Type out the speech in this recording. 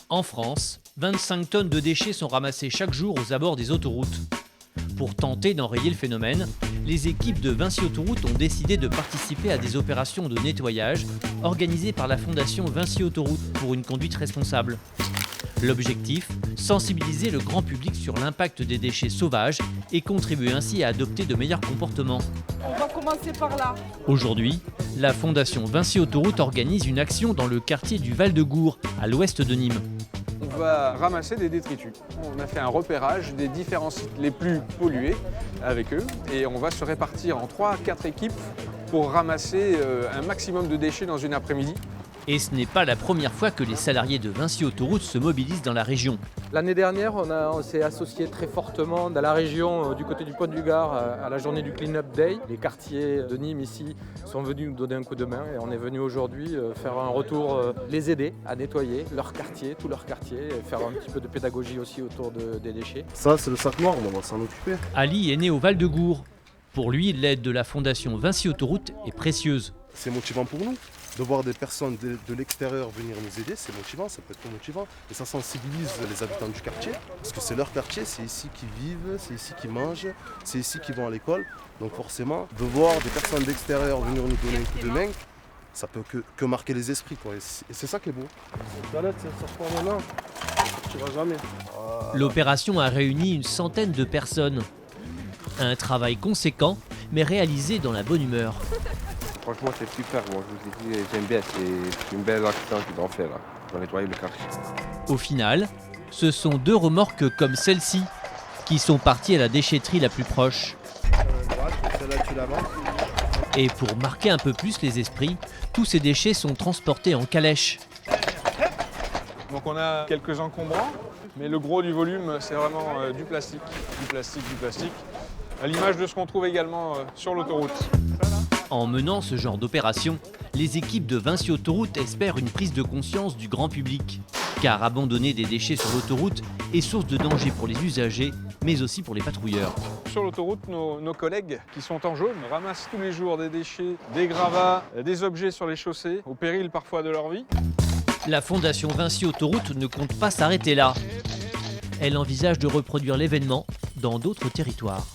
En France, 25 tonnes de déchets sont ramassées chaque jour aux abords des autoroutes. Pour tenter d'enrayer le phénomène, les équipes de Vinci Autoroute ont décidé de participer à des opérations de nettoyage organisées par la Fondation Vinci Autoroute pour une conduite responsable. L'objectif, sensibiliser le grand public sur l'impact des déchets sauvages et contribuer ainsi à adopter de meilleurs comportements. On va commencer par là. Aujourd'hui, la Fondation Vinci Autoroute organise une action dans le quartier du Val-de-Gour, à l'ouest de Nîmes. On va ramasser des détritus. On a fait un repérage des différents sites les plus pollués avec eux et on va se répartir en 3 à 4 équipes pour ramasser un maximum de déchets dans une après-midi. Et ce n'est pas la première fois que les salariés de Vinci Autoroute se mobilisent dans la région. L'année dernière, on s'est associé très fortement dans la région du côté du Pont du Gard à la journée du Clean Up Day. Les quartiers de Nîmes ici sont venus nous donner un coup de main et on est venu aujourd'hui faire un retour, les aider à nettoyer leur quartier, tout leur quartier, et faire un petit peu de pédagogie aussi autour des déchets. Ça, c'est le sac noir, on va s'en occuper. Ali est né au Val-de-Gour. Pour lui, l'aide de la Fondation Vinci Autoroute est précieuse. C'est motivant pour nous. De voir des personnes de l'extérieur venir nous aider, c'est motivant, ça peut être motivant. Et ça sensibilise les habitants du quartier, parce que c'est leur quartier, c'est ici qu'ils vivent, c'est ici qu'ils mangent, c'est ici qu'ils vont à l'école. Donc forcément, de voir des personnes d'extérieur venir nous donner un coup de main, ça peut que marquer les esprits, quoi. Et c'est ça qui est beau. Toilette, ça se prend maintenant, tu vas jamais. L'opération a réuni une centaine de personnes. Un travail conséquent, mais réalisé dans la bonne humeur. Franchement, c'est super. Moi, je vous ai dit, j'aime bien. C'est une belle action qu'ils ont fait là. Ils ont nettoyé le quartier. Au final, ce sont 2 remorques comme celle-ci qui sont parties à la déchetterie la plus proche. Et pour marquer un peu plus les esprits, tous ces déchets sont transportés en calèche. Donc on a quelques encombrants, mais le gros du volume, c'est vraiment du plastique, à l'image de ce qu'on trouve également sur l'autoroute. En menant ce genre d'opération, les équipes de Vinci Autoroute espèrent une prise de conscience du grand public. Car abandonner des déchets sur l'autoroute est source de danger pour les usagers, mais aussi pour les patrouilleurs. Sur l'autoroute, nos collègues qui sont en jaune ramassent tous les jours des déchets, des gravats, des objets sur les chaussées, au péril parfois de leur vie. La Fondation Vinci Autoroute ne compte pas s'arrêter là. Elle envisage de reproduire l'événement dans d'autres territoires.